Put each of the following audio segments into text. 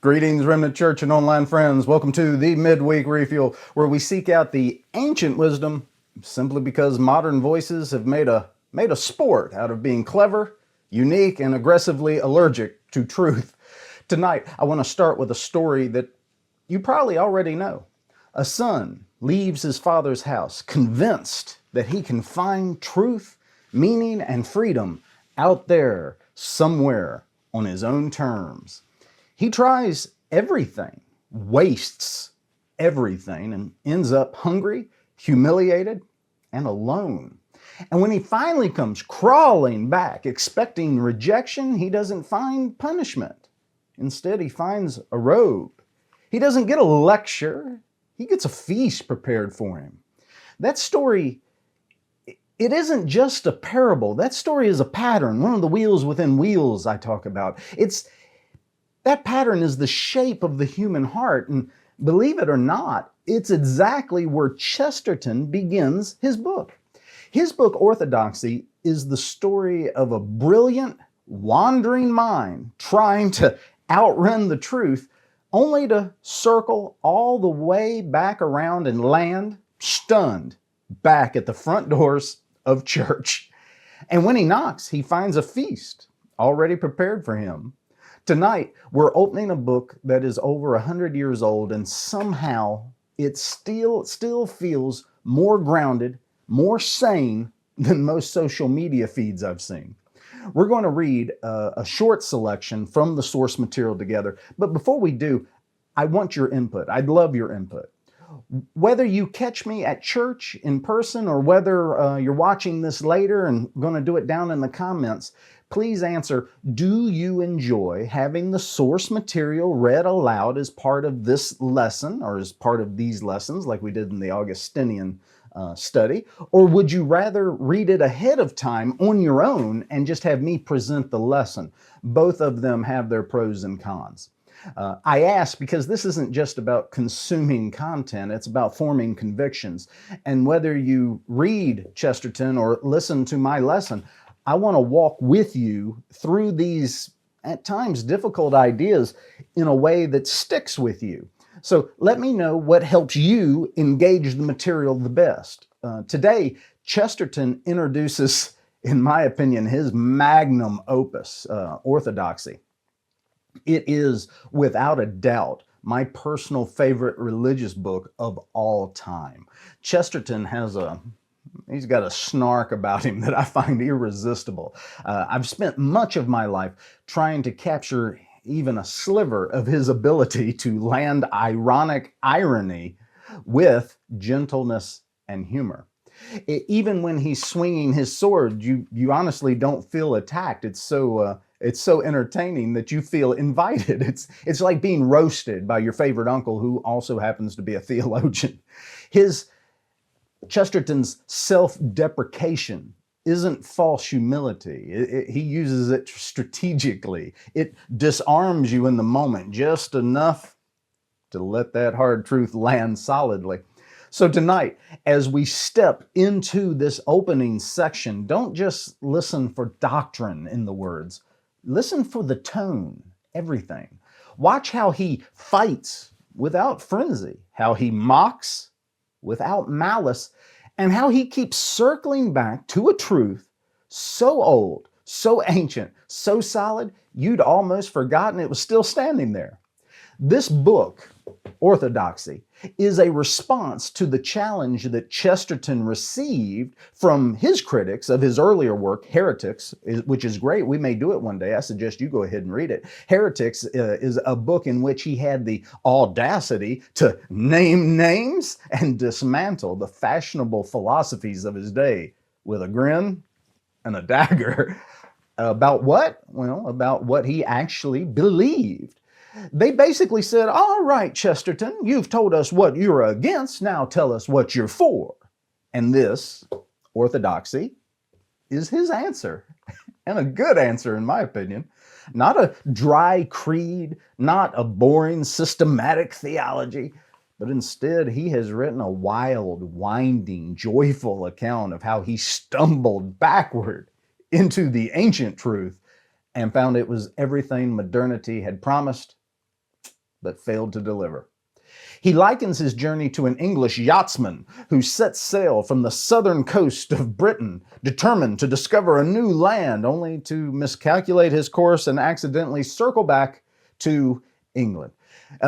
Greetings, Remnant Church and online friends. Welcome to the Midweek Refuel, where we seek out the ancient wisdom simply because modern voices have made a sport out of being clever, unique, and aggressively allergic to truth. Tonight, I want to start with a story that you probably already know. A son leaves his father's house, convinced that he can find truth, meaning, and freedom out there somewhere on his own terms. He tries everything, wastes everything, and ends up hungry, humiliated, and alone. And when he finally comes crawling back, expecting rejection, he doesn't find punishment. Instead, he finds a robe. He doesn't get a lecture. He gets a feast prepared for him. That story, it isn't just a parable. That story is a pattern, one of the wheels within wheels I talk about. That pattern is the shape of the human heart, and believe it or not, it's exactly where Chesterton begins his book. His book, Orthodoxy, is the story of a brilliant, wandering mind trying to outrun the truth, only to circle all the way back around and land, stunned, back at the front doors of church. And when he knocks, he finds a feast already prepared for him. Tonight, we're opening a book that is over 100 years old, and somehow it still feels more grounded, more sane than most social media feeds I've seen. We're going to read a short selection from the source material together, but before we do, I want your input. I'd love your input. Whether you catch me at church in person or whether you're watching this later and going to do it down in the comments, please answer, do you enjoy having the source material read aloud as part of this lesson or as part of these lessons like we did in the Augustinian study? Or would you rather read it ahead of time on your own and just have me present the lesson? Both of them have their pros and cons. I ask because this isn't just about consuming content, it's about forming convictions. And whether you read Chesterton or listen to my lesson, I want to walk with you through these, at times, difficult ideas in a way that sticks with you. So let me know what helps you engage the material the best. Today, Chesterton introduces, in my opinion, his magnum opus, Orthodoxy. It is, without a doubt, my personal favorite religious book of all time. Chesterton he's got a snark about him that I find irresistible. I've spent much of my life trying to capture even a sliver of his ability to land ironic irony with gentleness and humor. Even when he's swinging his sword, you honestly don't feel attacked. It's so entertaining that you feel invited. It's like being roasted by your favorite uncle who also happens to be a theologian. Chesterton's self-deprecation isn't false humility. He uses it strategically. It disarms you in the moment just enough to let that hard truth land solidly. So tonight, as we step into this opening section, don't just listen for doctrine in the words. Listen for the tone, everything. Watch how he fights without frenzy, how he mocks without malice, and how he keeps circling back to a truth so old, so ancient, so solid, you'd almost forgotten it was still standing there. This book, Orthodoxy, is a response to the challenge that Chesterton received from his critics of his earlier work, Heretics, which is great. We may do it one day. I suggest you go ahead and read it. Heretics is a book in which he had the audacity to name names and dismantle the fashionable philosophies of his day with a grin and a dagger. About what? Well, about what he actually believed. They basically said, all right, Chesterton, you've told us what you're against, now tell us what you're for. And this, Orthodoxy, is his answer. And a good answer, in my opinion. Not a dry creed, not a boring systematic theology, but instead he has written a wild, winding, joyful account of how he stumbled backward into the ancient truth and found it was everything modernity had promised but failed to deliver. He likens his journey to an English yachtsman who sets sail from the southern coast of Britain, determined to discover a new land, only to miscalculate his course and accidentally circle back to England.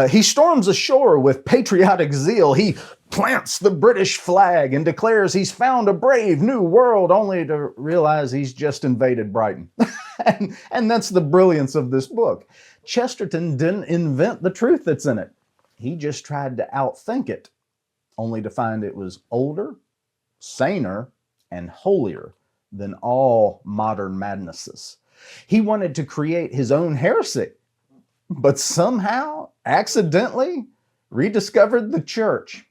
He storms ashore with patriotic zeal. He plants the British flag and declares he's found a brave new world, only to realize he's just invaded Brighton. and that's the brilliance of this book. Chesterton didn't invent the truth that's in it. He just tried to outthink it, only to find it was older, saner, and holier than all modern madnesses. He wanted to create his own heresy, but somehow, accidentally, rediscovered the church.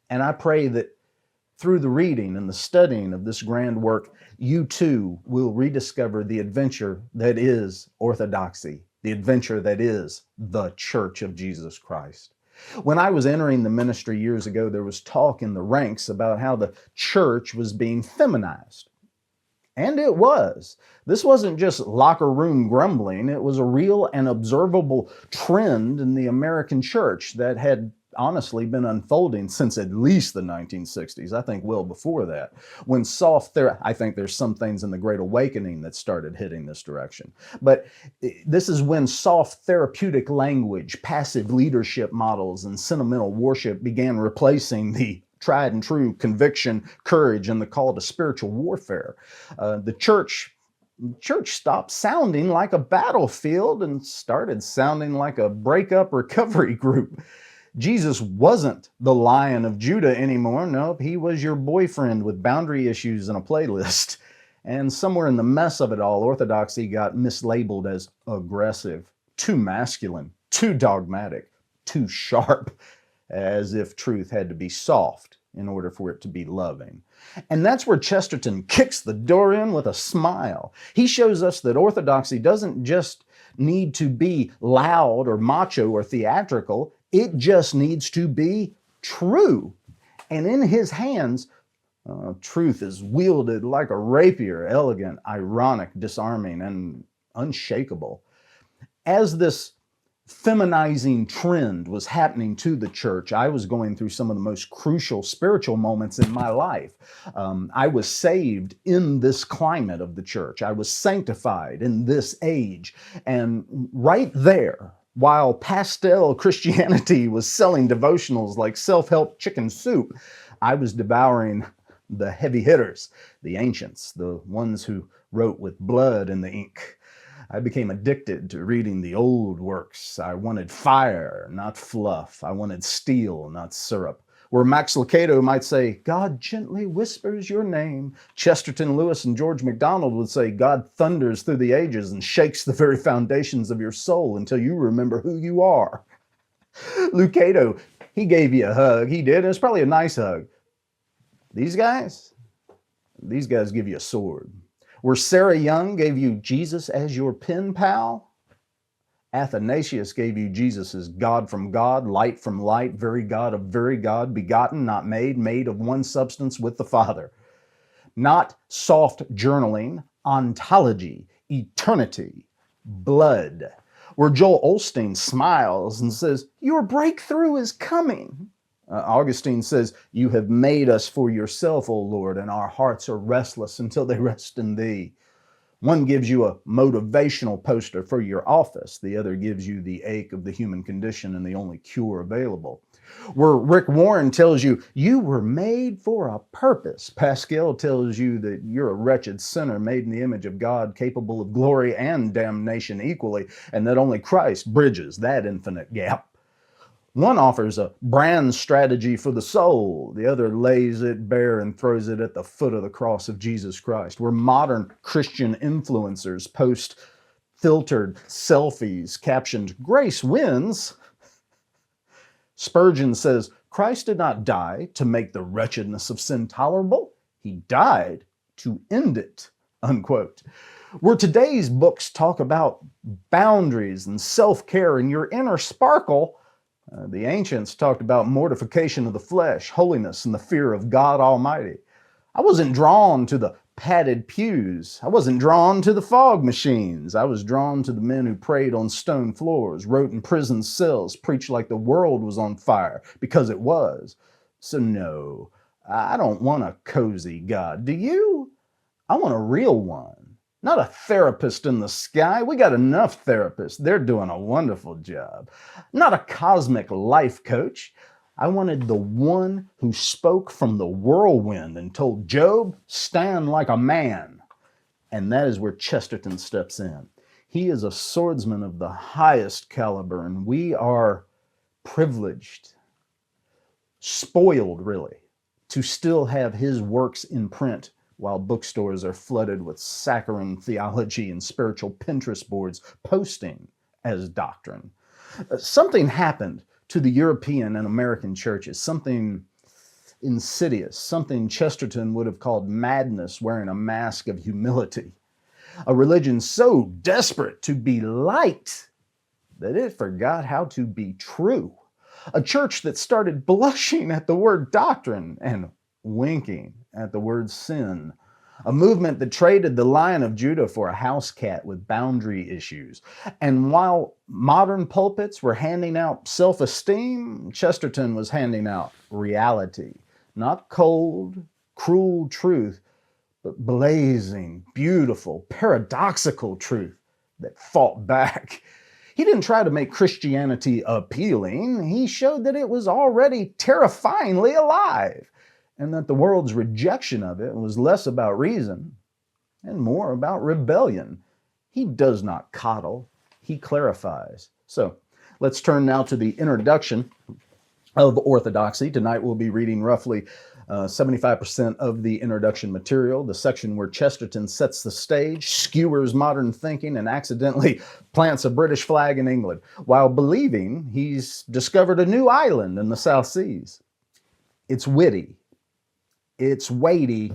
And I pray that through the reading and the studying of this grand work, you too will rediscover the adventure that is orthodoxy, the adventure that is the Church of Jesus Christ. When I was entering the ministry years ago, there was talk in the ranks about how the church was being feminized. And it was. This wasn't just locker room grumbling. It was a real and observable trend in the American church that had honestly been unfolding since at least the 1960s. I think well before that. When I think there's some things in the Great Awakening that started hitting this direction. But this is when soft therapeutic language, passive leadership models, and sentimental worship began replacing the tried and true conviction, courage, and the call to spiritual warfare. The church stopped sounding like a battlefield and started sounding like a breakup recovery group. Jesus wasn't the Lion of Judah anymore. Nope, he was your boyfriend with boundary issues and a playlist. And somewhere in the mess of it all, orthodoxy got mislabeled as aggressive, too masculine, too dogmatic, too sharp, as if truth had to be soft in order for it to be loving. And that's where Chesterton kicks the door in with a smile. He shows us that orthodoxy doesn't just need to be loud or macho or theatrical. It just needs to be true. And in his hands, truth is wielded like a rapier, elegant, ironic, disarming, and unshakable. As this feminizing trend was happening to the church, I was going through some of the most crucial spiritual moments in my life. I was saved in this climate of the church. I was sanctified in this age. And right there, while pastel Christianity was selling devotionals like self-help chicken soup, I was devouring the heavy hitters, the ancients, the ones who wrote with blood in the ink. I became addicted to reading the old works. I wanted fire, not fluff. I wanted steel, not syrup. Where Max Lucado might say, God gently whispers your name, Chesterton Lewis and George MacDonald would say, God thunders through the ages and shakes the very foundations of your soul until you remember who you are. Lucado, he gave you a hug. He did. It was probably a nice hug. These guys give you a sword. Where Sarah Young gave you Jesus as your pen pal, Athanasius gave you Jesus as God from God, light from light, very God of very God, begotten, not made, made of one substance with the Father. Not soft journaling, ontology, eternity, blood. Where Joel Osteen smiles and says, your breakthrough is coming. Augustine says, you have made us for yourself, O Lord, and our hearts are restless until they rest in thee. One gives you a motivational poster for your office. The other gives you the ache of the human condition and the only cure available. Where Rick Warren tells you, you were made for a purpose. Pascal tells you that you're a wretched sinner made in the image of God, capable of glory and damnation equally, and that only Christ bridges that infinite gap. One offers a brand strategy for the soul. The other lays it bare and throws it at the foot of the cross of Jesus Christ. Where modern Christian influencers post filtered selfies captioned, Grace wins. Spurgeon says, Christ did not die to make the wretchedness of sin tolerable. He died to end it, unquote. Where today's books talk about boundaries and self-care and your inner sparkle, the ancients talked about mortification of the flesh, holiness, and the fear of God Almighty. I wasn't drawn to the padded pews. I wasn't drawn to the fog machines. I was drawn to the men who prayed on stone floors, wrote in prison cells, preached like the world was on fire, because it was. So no, I don't want a cozy God. Do you? I want a real one. Not a therapist in the sky. We got enough therapists. They're doing a wonderful job. Not a cosmic life coach. I wanted the one who spoke from the whirlwind and told Job, stand like a man. And that is where Chesterton steps in. He is a swordsman of the highest caliber, and we are privileged, spoiled really, to still have his works in print while bookstores are flooded with saccharine theology and spiritual Pinterest boards posting as doctrine. Something happened to the European and American churches, something insidious, something Chesterton would have called madness wearing a mask of humility. A religion so desperate to be liked that it forgot how to be true. A church that started blushing at the word doctrine and winking at the word sin. A movement that traded the Lion of Judah for a house cat with boundary issues. And while modern pulpits were handing out self-esteem, Chesterton was handing out reality. Not cold, cruel truth, but blazing, beautiful, paradoxical truth that fought back. He didn't try to make Christianity appealing. He showed that it was already terrifyingly alive, and that the world's rejection of it was less about reason and more about rebellion. He does not coddle, he clarifies. So let's turn now to the introduction of Orthodoxy. Tonight we'll be reading roughly 75% of the introduction material, the section where Chesterton sets the stage, skewers modern thinking, and accidentally plants a British flag in England, while believing he's discovered a new island in the South Seas. It's witty, it's weighty,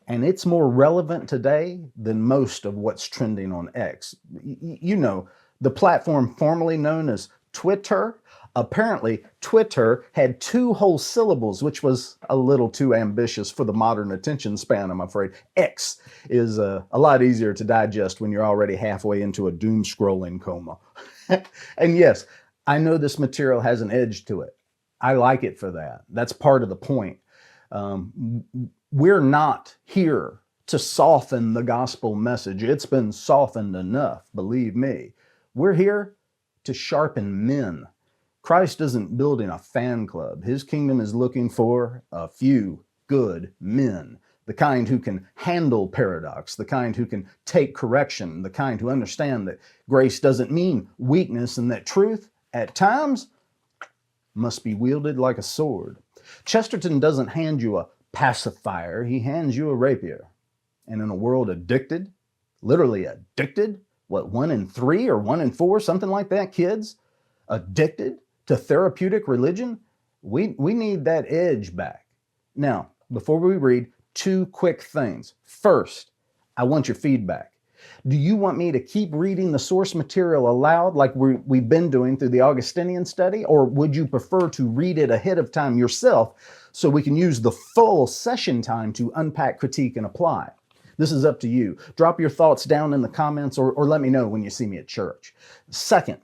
and it's more relevant today than most of what's trending on X. You know, the platform formerly known as Twitter. Apparently, Twitter had 2 whole syllables, which was a little too ambitious for the modern attention span, I'm afraid. X is a lot easier to digest when you're already halfway into a doom-scrolling coma. And yes, I know this material has an edge to it. I like it for that. That's part of the point. We're not here to soften the gospel message. It's been softened enough, believe me. We're here to sharpen men. Christ isn't building a fan club. His kingdom is looking for a few good men, the kind who can handle paradox, the kind who can take correction, the kind who understand that grace doesn't mean weakness and that truth, at times, must be wielded like a sword. Chesterton doesn't hand you a pacifier, he hands you a rapier. And in a world addicted, literally addicted, what, 1 in 3 or 1 in 4, something like that, kids, addicted to therapeutic religion, we need that edge back. Now, before we read, 2 quick things. First, I want your feedback. Do you want me to keep reading the source material aloud like we've been doing through the Augustinian study, or would you prefer to read it ahead of time yourself so we can use the full session time to unpack, critique, and apply? This is up to you. Drop your thoughts down in the comments or let me know when you see me at church. Second,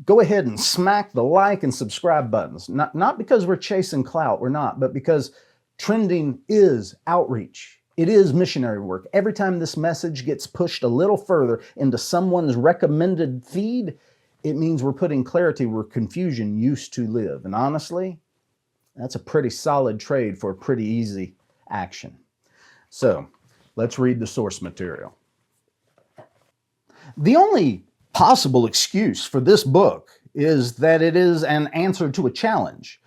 go ahead and smack the like and subscribe buttons. Not because we're chasing clout, we're not, but because trending is outreach. It is missionary work. Every time this message gets pushed a little further into someone's recommended feed, it means we're putting clarity where confusion used to live. And honestly, that's a pretty solid trade for a pretty easy action. So let's read the source material. The only possible excuse for this book is that it is an answer to a challenge.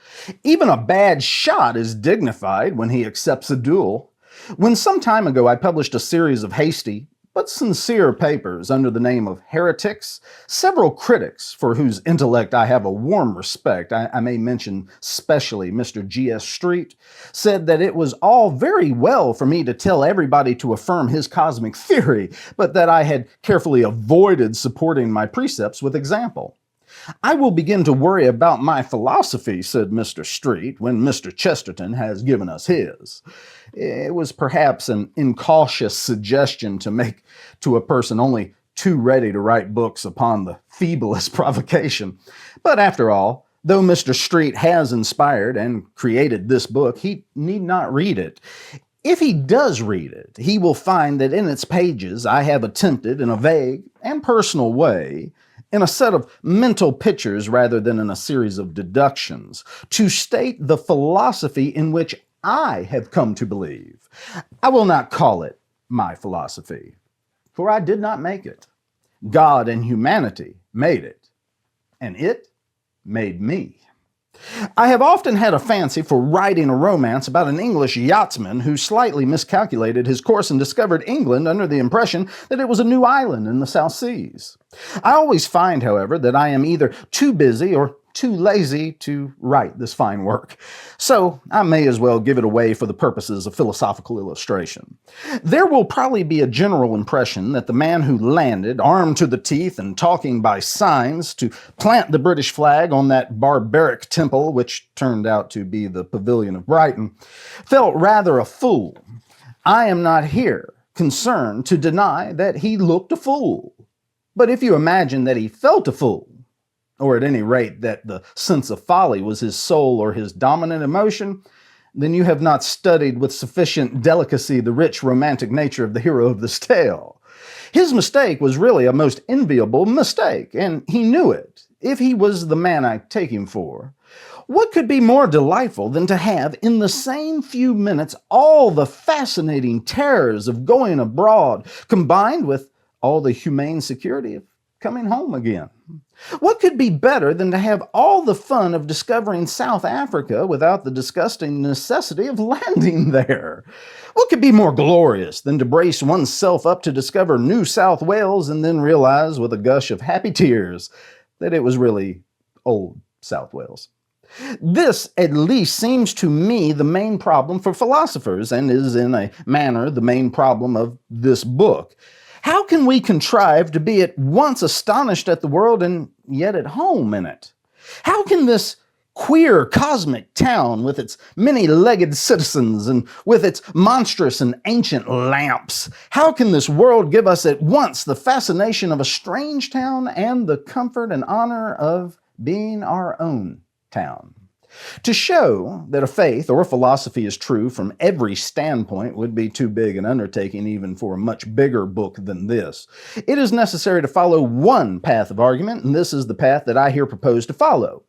Even a bad shot is dignified when he accepts a duel. When some time ago I published a series of hasty but sincere papers under the name of Heretics, several critics, for whose intellect I have a warm respect, I may mention specially Mr. G.S. Street, said that it was all very well for me to tell everybody to affirm his cosmic theory, but that I had carefully avoided supporting my precepts with example. "I will begin to worry about my philosophy," said Mr. Street, "when Mr. Chesterton has given us his." It was perhaps an incautious suggestion to make to a person only too ready to write books upon the feeblest provocation. But after all, though Mr. Street has inspired and created this book, he need not read it. If he does read it, he will find that in its pages I have attempted, in a vague and personal way, in a set of mental pictures rather than in a series of deductions, to state the philosophy in which I have come to believe. I will not call it my philosophy, for I did not make it. God and humanity made it, and it made me. I have often had a fancy for writing a romance about an English yachtsman who slightly miscalculated his course and discovered England under the impression that it was a new island in the South Seas. I always find, however, that I am either too busy or too lazy to write this fine work, so I may as well give it away for the purposes of philosophical illustration. There will probably be a general impression that the man who landed, armed to the teeth and talking by signs, to plant the British flag on that barbaric temple, which turned out to be the Pavilion of Brighton, felt rather a fool. I am not here concerned to deny that he looked a fool. But if you imagine that he felt a fool, or at any rate that the sense of folly was his sole or his dominant emotion, then you have not studied with sufficient delicacy the rich romantic nature of the hero of this tale. His mistake was really a most enviable mistake, and he knew it, if he was the man I take him for. What could be more delightful than to have, in the same few minutes, all the fascinating terrors of going abroad, combined with all the humane security of coming home again? What could be better than to have all the fun of discovering South Africa without the disgusting necessity of landing there? What could be more glorious than to brace oneself up to discover New South Wales and then realize with a gush of happy tears that it was really old South Wales? This, at least, seems to me the main problem for philosophers, and is in a manner the main problem of this book. How can we contrive to be at once astonished at the world and yet at home in it? How can this queer cosmic town with its many-legged citizens and with its monstrous and ancient lamps, how can this world give us at once the fascination of a strange town and the comfort and honor of being our own town? To show that a faith or a philosophy is true from every standpoint would be too big an undertaking even for a much bigger book than this. It is necessary to follow one path of argument, and this is the path that I here propose to follow.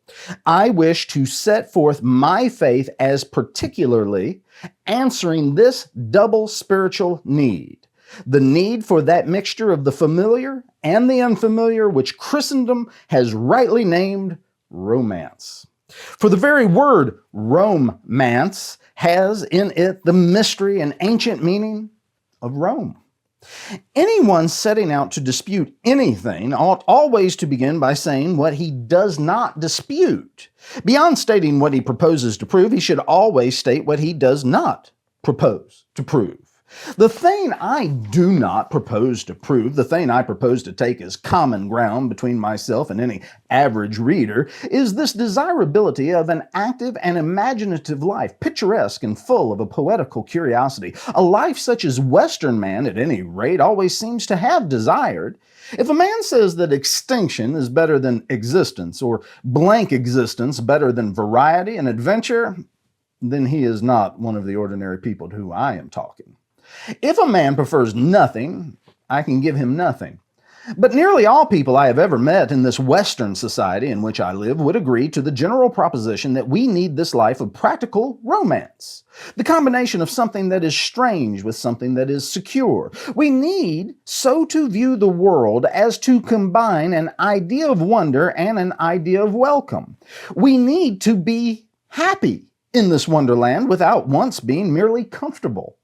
I wish to set forth my faith as particularly answering this double spiritual need. The need for that mixture of the familiar and the unfamiliar which Christendom has rightly named romance. For the very word romance has in it the mystery and ancient meaning of Rome. Anyone setting out to dispute anything ought always to begin by saying what he does not dispute. Beyond stating what he proposes to prove, he should always state what he does not propose to prove. The thing I do not propose to prove, the thing I propose to take as common ground between myself and any average reader, is this desirability of an active and imaginative life, picturesque and full of a poetical curiosity, a life such as Western man, at any rate, always seems to have desired. If a man says that extinction is better than existence, or blank existence better than variety and adventure, then he is not one of the ordinary people to whom I am talking. If a man prefers nothing, I can give him nothing. But nearly all people I have ever met in this Western society in which I live would agree to the general proposition that we need this life of practical romance. The combination of something that is strange with something that is secure. We need so to view the world as to combine an idea of wonder and an idea of welcome. We need to be happy in this wonderland without once being merely comfortable.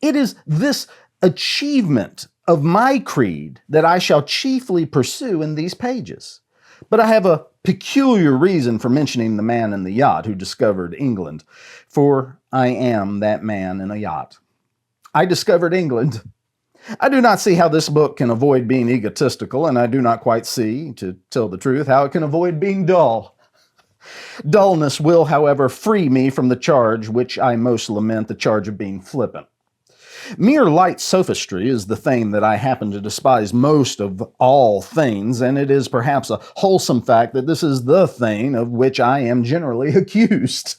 It is this achievement of my creed that I shall chiefly pursue in these pages. But I have a peculiar reason for mentioning the man in the yacht who discovered England, for I am that man in a yacht. I discovered England. I do not see how this book can avoid being egotistical, and I do not quite see, to tell the truth, how it can avoid being dull. Dullness will, however, free me from the charge which I most lament, the charge of being flippant. Mere light sophistry is the thing that I happen to despise most of all things, and it is perhaps a wholesome fact that this is the thing of which I am generally accused.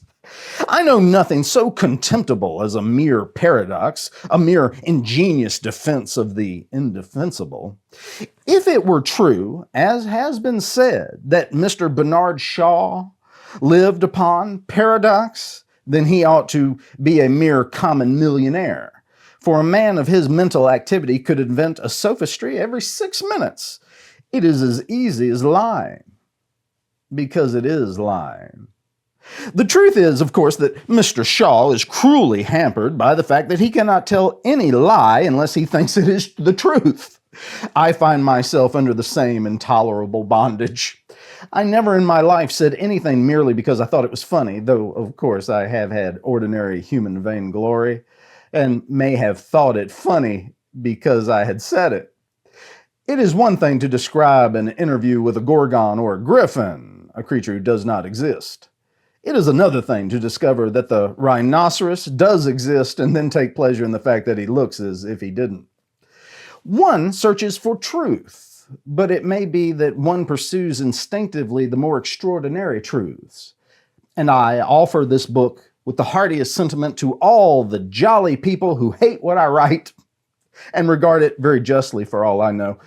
I know nothing so contemptible as a mere paradox, a mere ingenious defense of the indefensible. If it were true, as has been said, that Mr. Bernard Shaw lived upon paradox, then he ought to be a mere common millionaire. For a man of his mental activity could invent a sophistry every 6 minutes. It is as easy as lying, because it is lying. The truth is, of course, that Mr. Shaw is cruelly hampered by the fact that he cannot tell any lie unless he thinks it is the truth. I find myself under the same intolerable bondage. I never in my life said anything merely because I thought it was funny, though, of course, I have had ordinary human vainglory, and may have thought it funny because I had said it. It is one thing to describe an interview with a gorgon or a griffin, a creature who does not exist. It is another thing to discover that the rhinoceros does exist and then take pleasure in the fact that he looks as if he didn't. One searches for truth, but it may be that one pursues instinctively the more extraordinary truths. And I offer this book with the heartiest sentiment to all the jolly people who hate what I write and regard it very justly, for all I know,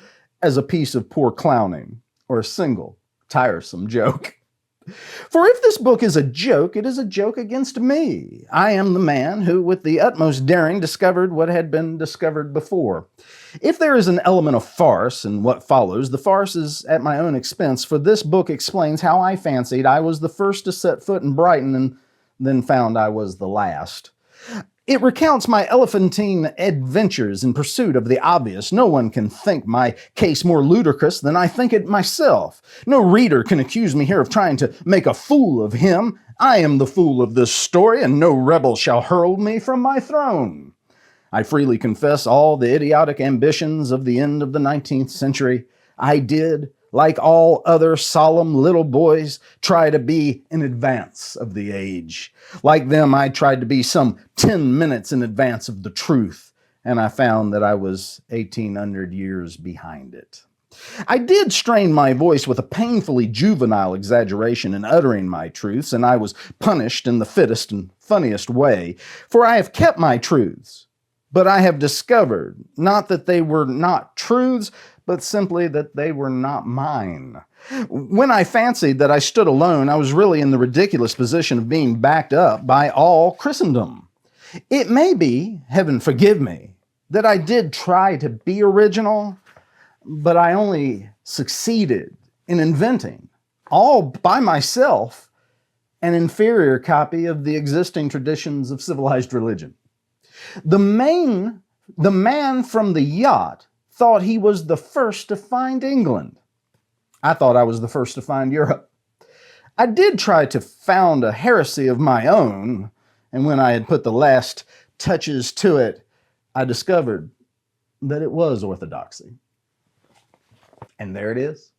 as a piece of poor clowning or a single tiresome joke. For if this book is a joke, it is a joke against me. I am the man who, with the utmost daring, discovered what had been discovered before. If there is an element of farce in what follows, the farce is at my own expense, for this book explains how I fancied I was the first to set foot in Brighton and then found I was the last. It recounts my elephantine adventures in pursuit of the obvious. No one can think my case more ludicrous than I think it myself. No reader can accuse me here of trying to make a fool of him. I am the fool of this story, and no rebel shall hurl me from my throne. I freely confess all the idiotic ambitions of the end of the 19th century. I did, like all other solemn little boys, try to be in advance of the age. Like them, I tried to be some 10 minutes in advance of the truth, and I found that I was 1,800 years behind it. I did strain my voice with a painfully juvenile exaggeration in uttering my truths, and I was punished in the fittest and funniest way, for I have kept my truths, but I have discovered not that they were not truths, but simply that they were not mine. When I fancied that I stood alone, I was really in the ridiculous position of being backed up by all Christendom. It may be, heaven forgive me, that I did try to be original, but I only succeeded in inventing, all by myself, an inferior copy of the existing traditions of civilized religion. The man from the yacht thought he was the first to find England. I thought I was the first to find Europe. I did try to found a heresy of my own, and when I had put the last touches to it, I discovered that it was Orthodoxy. And there it is.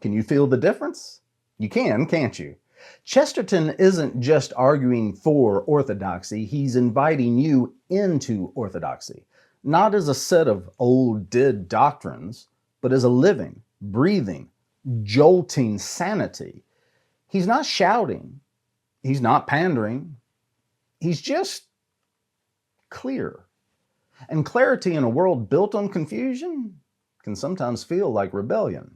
Can you feel the difference? You can, can't you? Chesterton isn't just arguing for orthodoxy, he's inviting you into orthodoxy. Not as a set of old dead doctrines, but as a living, breathing, jolting sanity. He's not shouting. He's not pandering. He's just clear. And clarity in a world built on confusion can sometimes feel like rebellion.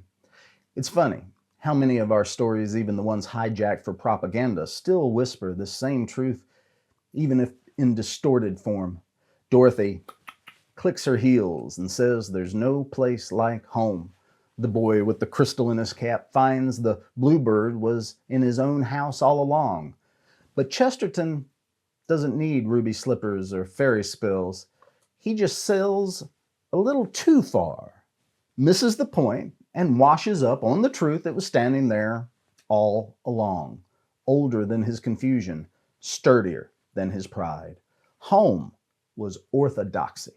It's funny how many of our stories, even the ones hijacked for propaganda, still whisper the same truth, even if in distorted form. Dorothy clicks her heels and says there's no place like home. The boy with the crystal in his cap finds the bluebird was in his own house all along. But Chesterton doesn't need ruby slippers or fairy spills. He just sails a little too far, misses the point, and washes up on the truth that was standing there all along. Older than his confusion, sturdier than his pride. Home was orthodoxy.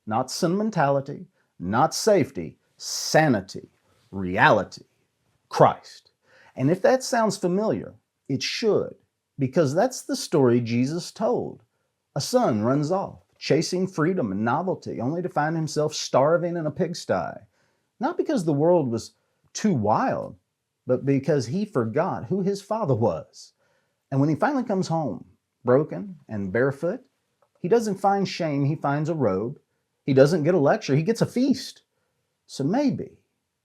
Not sentimentality, not safety, sanity, reality, Christ. And if that sounds familiar, it should, because that's the story Jesus told. A son runs off, chasing freedom and novelty, only to find himself starving in a pigsty. Not because the world was too wild, but because he forgot who his father was. And when he finally comes home, broken and barefoot, he doesn't find shame, he finds a robe. He doesn't get a lecture, he gets a feast. So maybe,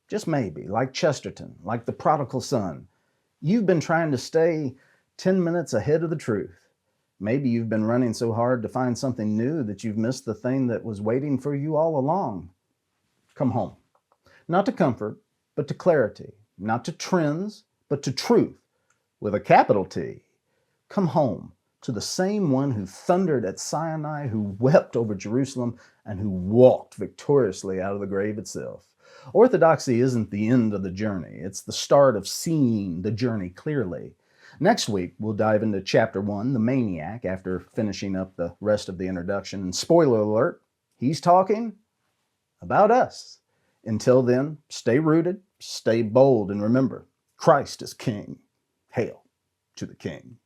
just maybe, like Chesterton, like the prodigal son, you've been trying to stay 10 minutes ahead of the truth. Maybe you've been running so hard to find something new that you've missed the thing that was waiting for you all along. Come home. Not to comfort, but to clarity. Not to trends, but to truth, with a capital T. Come home to the same one who thundered at Sinai, who wept over Jerusalem, and who walked victoriously out of the grave itself. Orthodoxy isn't the end of the journey. It's the start of seeing the journey clearly. Next week, we'll dive into Chapter 1, The Maniac, after finishing up the rest of the introduction. And spoiler alert, he's talking about us. Until then, stay rooted, stay bold, and remember, Christ is King. Hail to the King.